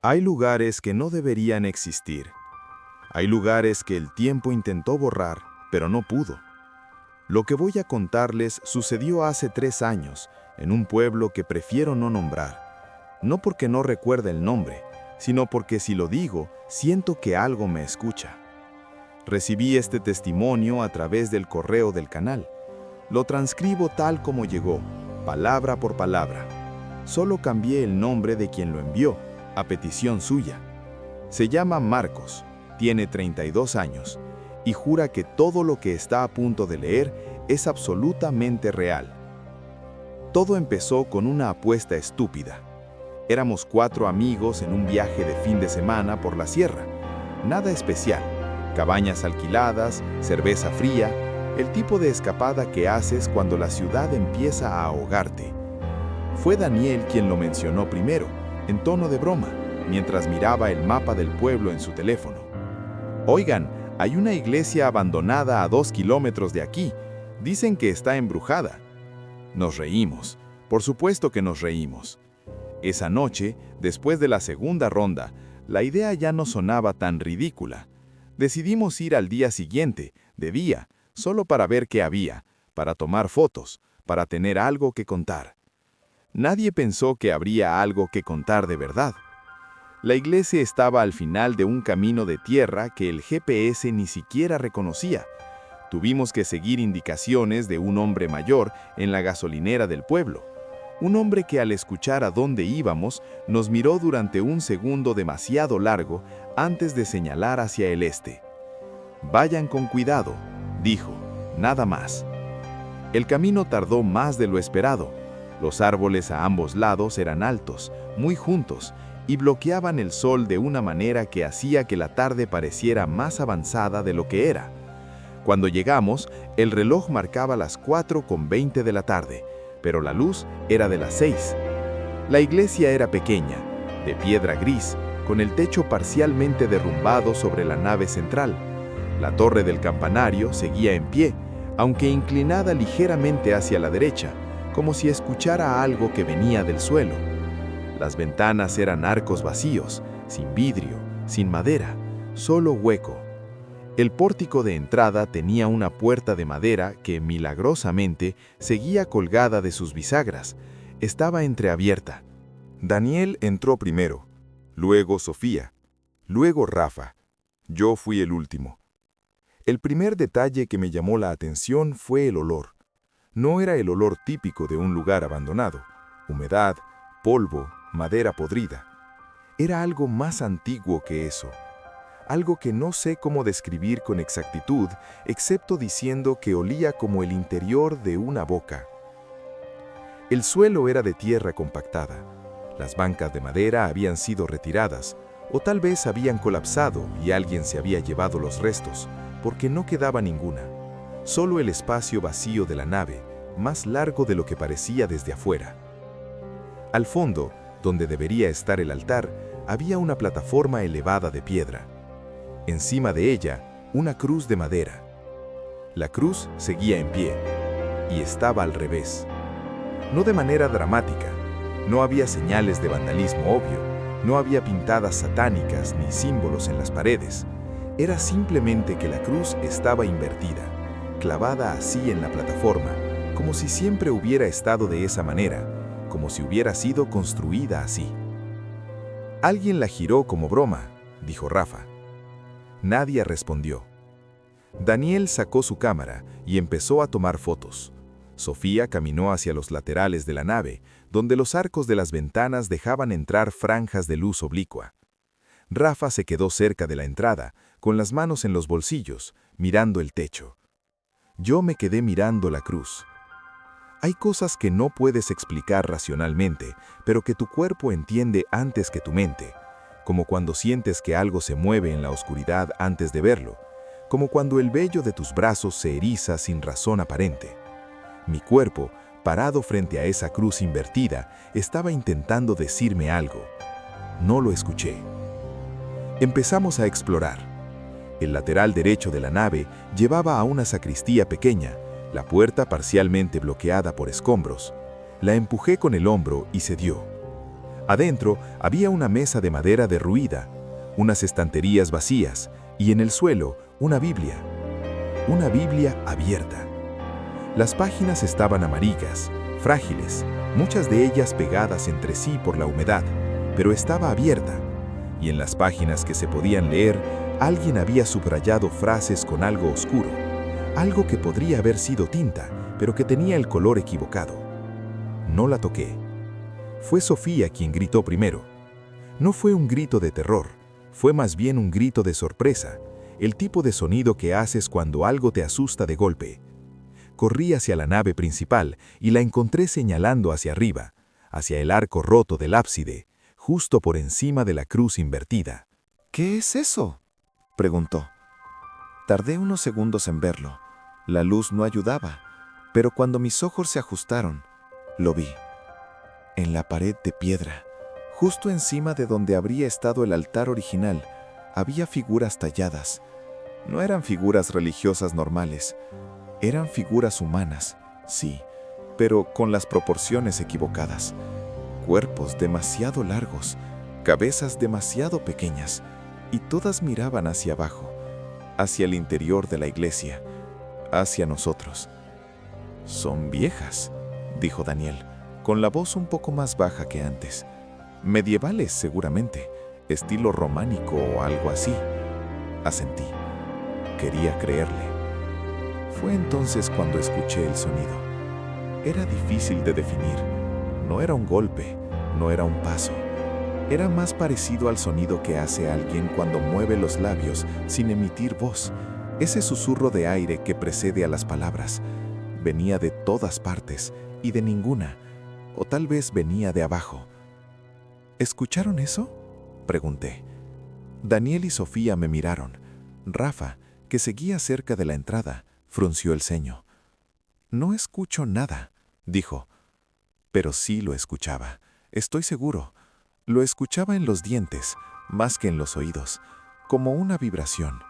Hay lugares que no deberían existir. Hay lugares que el tiempo intentó borrar, pero no pudo. Lo que voy a contarles sucedió hace 3 años, en un pueblo que prefiero no nombrar. No porque no recuerde el nombre, sino porque si lo digo, siento que algo me escucha. Recibí este testimonio a través del correo del canal. Lo transcribo tal como llegó, palabra por palabra. Solo cambié el nombre de quien lo envió, a petición suya. Se llama Marcos, tiene 32 años, y jura que todo lo que está a punto de leer es absolutamente real. Todo empezó con una apuesta estúpida. Éramos 4 amigos en un viaje de fin de semana por la sierra. Nada especial, cabañas alquiladas, cerveza fría, el tipo de escapada que haces cuando la ciudad empieza a ahogarte. Fue Daniel quien lo mencionó primero, en tono de broma, mientras miraba el mapa del pueblo en su teléfono. Oigan, hay una iglesia abandonada a 2 kilómetros de aquí. Dicen que está embrujada. Nos reímos. Por supuesto que nos reímos. Esa noche, después de la segunda ronda, la idea ya no sonaba tan ridícula. Decidimos ir al día siguiente, de día, solo para ver qué había, para tomar fotos, para tener algo que contar. Nadie pensó que habría algo que contar de verdad. La iglesia estaba al final de un camino de tierra que el GPS ni siquiera reconocía. Tuvimos que seguir indicaciones de un hombre mayor en la gasolinera del pueblo. Un hombre que al escuchar a dónde íbamos, nos miró durante un segundo demasiado largo antes de señalar hacia el este. «Vayan con cuidado», dijo, nada más. El camino tardó más de lo esperado. Los árboles a ambos lados eran altos, muy juntos, y bloqueaban el sol de una manera que hacía que la tarde pareciera más avanzada de lo que era. Cuando llegamos, el reloj marcaba las 4:20 de la tarde, pero la luz era de las 6. La iglesia era pequeña, de piedra gris, con el techo parcialmente derrumbado sobre la nave central. La torre del campanario seguía en pie, aunque inclinada ligeramente hacia la derecha, como si escuchara algo que venía del suelo. Las ventanas eran arcos vacíos, sin vidrio, sin madera, solo hueco. El pórtico de entrada tenía una puerta de madera que, milagrosamente, seguía colgada de sus bisagras. Estaba entreabierta. Daniel entró primero, luego Sofía, luego Rafa. Yo fui el último. El primer detalle que me llamó la atención fue el olor. No era el olor típico de un lugar abandonado, humedad, polvo, madera podrida. Era algo más antiguo que eso. Algo que no sé cómo describir con exactitud, excepto diciendo que olía como el interior de una boca. El suelo era de tierra compactada. Las bancas de madera habían sido retiradas, o tal vez habían colapsado y alguien se había llevado los restos, porque no quedaba ninguna. Solo el espacio vacío de la nave, más largo de lo que parecía desde afuera. Al fondo, donde debería estar el altar, había una plataforma elevada de piedra. Encima de ella, una cruz de madera. La cruz seguía en pie, y estaba al revés. No de manera dramática, no había señales de vandalismo obvio, no había pintadas satánicas ni símbolos en las paredes. Era simplemente que la cruz estaba invertida, clavada así en la plataforma, como si siempre hubiera estado de esa manera, como si hubiera sido construida así. «Alguien la giró como broma», dijo Rafa. Nadie respondió. Daniel sacó su cámara y empezó a tomar fotos. Sofía caminó hacia los laterales de la nave, donde los arcos de las ventanas dejaban entrar franjas de luz oblicua. Rafa se quedó cerca de la entrada, con las manos en los bolsillos, mirando el techo. Yo me quedé mirando la cruz. Hay cosas que no puedes explicar racionalmente, pero que tu cuerpo entiende antes que tu mente, como cuando sientes que algo se mueve en la oscuridad antes de verlo, como cuando el vello de tus brazos se eriza sin razón aparente. Mi cuerpo, parado frente a esa cruz invertida, estaba intentando decirme algo. No lo escuché. Empezamos a explorar. El lateral derecho de la nave llevaba a una sacristía pequeña, la puerta parcialmente bloqueada por escombros. La empujé con el hombro y cedió. Adentro había una mesa de madera derruida, unas estanterías vacías y en el suelo una Biblia. Una Biblia abierta. Las páginas estaban amarillas, frágiles, muchas de ellas pegadas entre sí por la humedad, pero estaba abierta. Y en las páginas que se podían leer, alguien había subrayado frases con algo oscuro, algo que podría haber sido tinta, pero que tenía el color equivocado. No la toqué. Fue Sofía quien gritó primero. No fue un grito de terror, fue más bien un grito de sorpresa, el tipo de sonido que haces cuando algo te asusta de golpe. Corrí hacia la nave principal y la encontré señalando hacia arriba, hacia el arco roto del ábside, justo por encima de la cruz invertida. ¿Qué es eso?, preguntó. Tardé unos segundos en verlo. La luz no ayudaba, pero cuando mis ojos se ajustaron, lo vi. En la pared de piedra, justo encima de donde habría estado el altar original, había figuras talladas. No eran figuras religiosas normales, eran figuras humanas, sí, pero con las proporciones equivocadas. Cuerpos demasiado largos, cabezas demasiado pequeñas, y todas miraban hacia abajo, hacia el interior de la iglesia, hacia nosotros. «Son viejas», dijo Daniel, con la voz un poco más baja que antes. «Medievales, seguramente, estilo románico o algo así». Asentí. Quería creerle. Fue entonces cuando escuché el sonido. Era difícil de definir. No era un golpe, no era un paso. Era más parecido al sonido que hace alguien cuando mueve los labios sin emitir voz. Ese susurro de aire que precede a las palabras. Venía de todas partes y de ninguna, o tal vez venía de abajo. ¿Escucharon eso?, pregunté. Daniel y Sofía me miraron. Rafa, que seguía cerca de la entrada, frunció el ceño. «No escucho nada», dijo. Pero sí lo escuchaba, estoy seguro. Lo escuchaba en los dientes, más que en los oídos, como una vibración.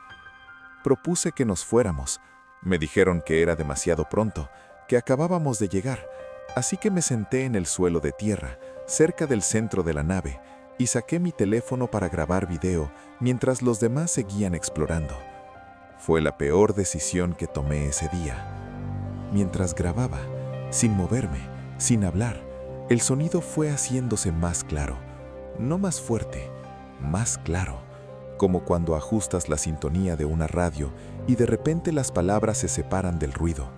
Propuse que nos fuéramos. Me dijeron que era demasiado pronto, que acabábamos de llegar, así que me senté en el suelo de tierra, cerca del centro de la nave, y saqué mi teléfono para grabar video mientras los demás seguían explorando. Fue la peor decisión que tomé ese día. Mientras grababa, sin moverme, sin hablar, el sonido fue haciéndose más claro, no más fuerte, más claro, como cuando ajustas la sintonía de una radio y de repente las palabras se separan del ruido.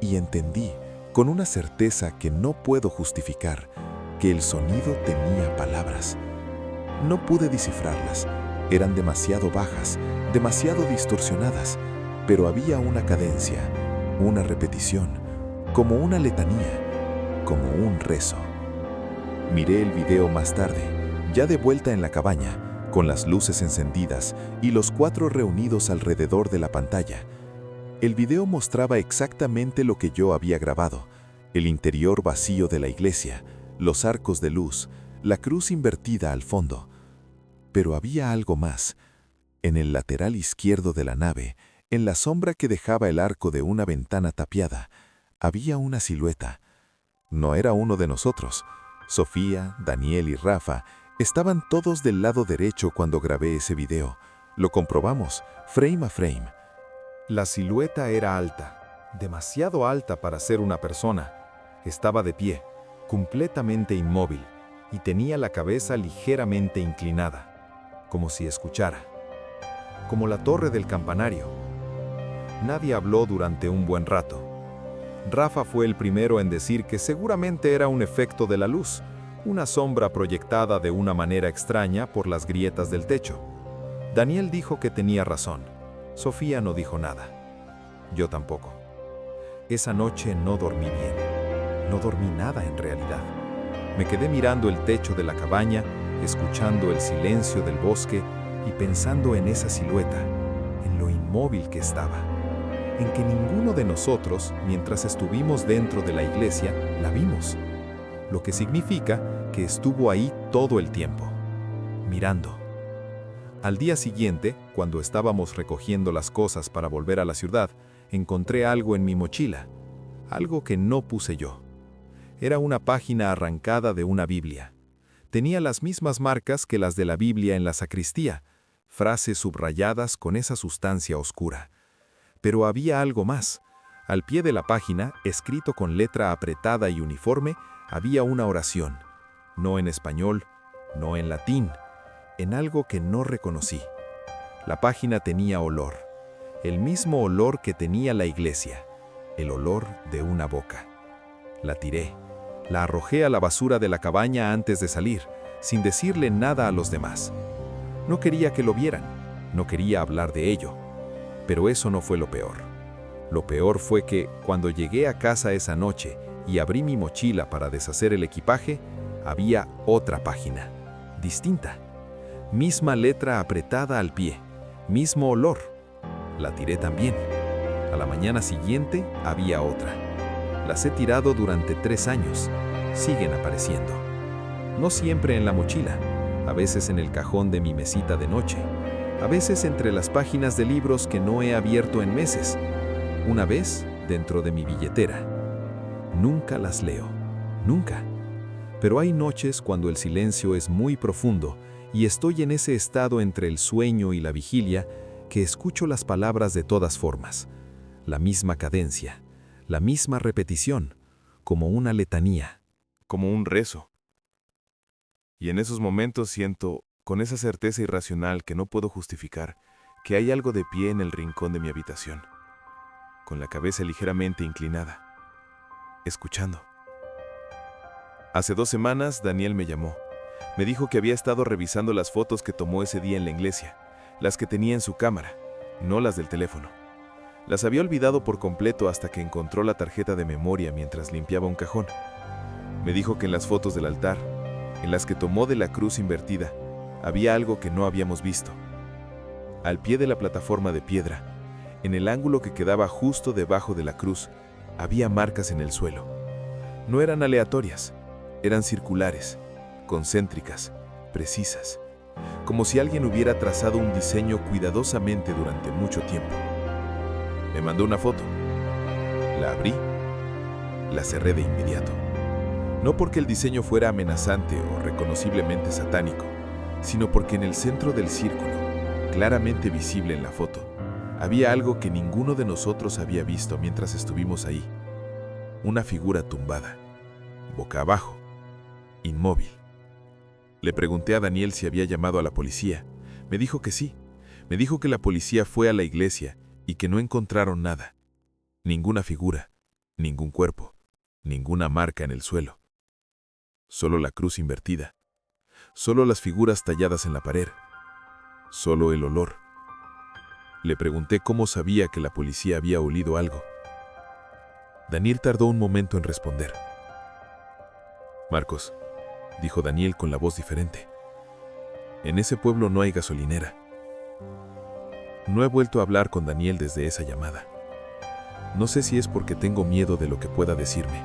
Y entendí, con una certeza que no puedo justificar, que el sonido tenía palabras. No pude descifrarlas, eran demasiado bajas, demasiado distorsionadas, pero había una cadencia, una repetición, como una letanía, como un rezo. Miré el video más tarde, ya de vuelta en la cabaña, con las luces encendidas y los 4 reunidos alrededor de la pantalla. El video mostraba exactamente lo que yo había grabado, el interior vacío de la iglesia, los arcos de luz, la cruz invertida al fondo. Pero había algo más. En el lateral izquierdo de la nave, en la sombra que dejaba el arco de una ventana tapiada, había una silueta. No era uno de nosotros. Sofía, Daniel y Rafa estaban todos del lado derecho cuando grabé ese video. Lo comprobamos, frame a frame. La silueta era alta, demasiado alta para ser una persona. Estaba de pie, completamente inmóvil, y tenía la cabeza ligeramente inclinada, como si escuchara. Como la torre del campanario. Nadie habló durante un buen rato. Rafa fue el primero en decir que seguramente era un efecto de la luz, una sombra proyectada de una manera extraña por las grietas del techo. Daniel dijo que tenía razón. Sofía no dijo nada. Yo tampoco. Esa noche no dormí bien. No dormí nada en realidad. Me quedé mirando el techo de la cabaña, escuchando el silencio del bosque y pensando en esa silueta, en lo inmóvil que estaba, en que ninguno de nosotros, mientras estuvimos dentro de la iglesia, la vimos, lo que significa que estuvo ahí todo el tiempo, mirando. Al día siguiente, cuando estábamos recogiendo las cosas para volver a la ciudad, encontré algo en mi mochila, algo que no puse yo. Era una página arrancada de una Biblia. Tenía las mismas marcas que las de la Biblia en la sacristía, frases subrayadas con esa sustancia oscura. Pero había algo más. Al pie de la página, escrito con letra apretada y uniforme, había una oración. No en español, no en latín, en algo que no reconocí. La página tenía olor, el mismo olor que tenía la iglesia, el olor de una boca. La tiré, la arrojé a la basura de la cabaña antes de salir, sin decirle nada a los demás. No quería que lo vieran, no quería hablar de ello. Pero eso no fue lo peor. Lo peor fue que, cuando llegué a casa esa noche y abrí mi mochila para deshacer el equipaje, había otra página, distinta. Misma letra apretada al pie, mismo olor. La tiré también. A la mañana siguiente había otra. Las he tirado durante 3 años. Siguen apareciendo. No siempre en la mochila, a veces en el cajón de mi mesita de noche, a veces entre las páginas de libros que no he abierto en meses, una vez dentro de mi billetera. Nunca las leo, nunca. Pero hay noches cuando el silencio es muy profundo y estoy en ese estado entre el sueño y la vigilia que escucho las palabras de todas formas, la misma cadencia, la misma repetición, como una letanía. Como un rezo. Y en esos momentos siento, con esa certeza irracional que no puedo justificar, que hay algo de pie en el rincón de mi habitación, con la cabeza ligeramente inclinada, escuchando. Hace 2 semanas, Daniel me llamó. Me dijo que había estado revisando las fotos que tomó ese día en la iglesia, las que tenía en su cámara, no las del teléfono. Las había olvidado por completo hasta que encontró la tarjeta de memoria mientras limpiaba un cajón. Me dijo que en las fotos del altar, en las que tomó de la cruz invertida, había algo que no habíamos visto. Al pie de la plataforma de piedra, en el ángulo que quedaba justo debajo de la cruz, había marcas en el suelo. No eran aleatorias, eran circulares, concéntricas, precisas, como si alguien hubiera trazado un diseño cuidadosamente durante mucho tiempo. Me mandó una foto. La abrí, la cerré de inmediato. No porque el diseño fuera amenazante o reconociblemente satánico, sino porque en el centro del círculo, claramente visible en la foto, había algo que ninguno de nosotros había visto mientras estuvimos ahí. Una figura tumbada, boca abajo, inmóvil. Le pregunté a Daniel si había llamado a la policía. Me dijo que sí. Me dijo que la policía fue a la iglesia y que no encontraron nada. Ninguna figura, ningún cuerpo, ninguna marca en el suelo. Solo la cruz invertida. Solo las figuras talladas en la pared. Solo el olor. Le pregunté cómo sabía que la policía había olido algo. Daniel tardó un momento en responder. Marcos, dijo Daniel con la voz diferente. En ese pueblo no hay gasolinera. No he vuelto a hablar con Daniel desde esa llamada. No sé si es porque tengo miedo de lo que pueda decirme,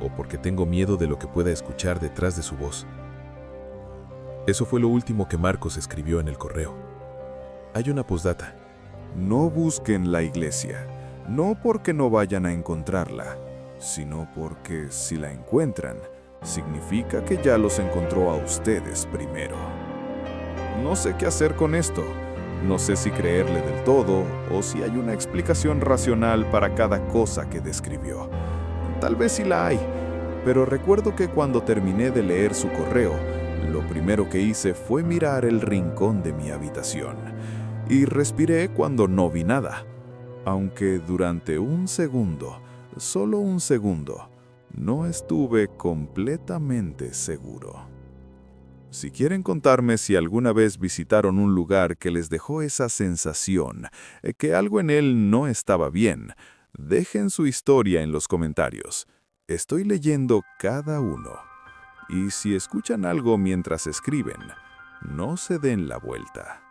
o porque tengo miedo de lo que pueda escuchar detrás de su voz. Eso fue lo último que Marcos escribió en el correo. Hay una postdata. No busquen la iglesia, no porque no vayan a encontrarla, sino porque si la encuentran, significa que ya los encontró a ustedes primero. No sé qué hacer con esto. No sé si creerle del todo o si hay una explicación racional para cada cosa que describió. Tal vez sí la hay, pero recuerdo que cuando terminé de leer su correo, lo primero que hice fue mirar el rincón de mi habitación y respiré cuando no vi nada, aunque durante un segundo, solo un segundo, no estuve completamente seguro. Si quieren contarme si alguna vez visitaron un lugar que les dejó esa sensación, que algo en él no estaba bien, dejen su historia en los comentarios. Estoy leyendo cada uno. Y si escuchan algo mientras escriben, no se den la vuelta.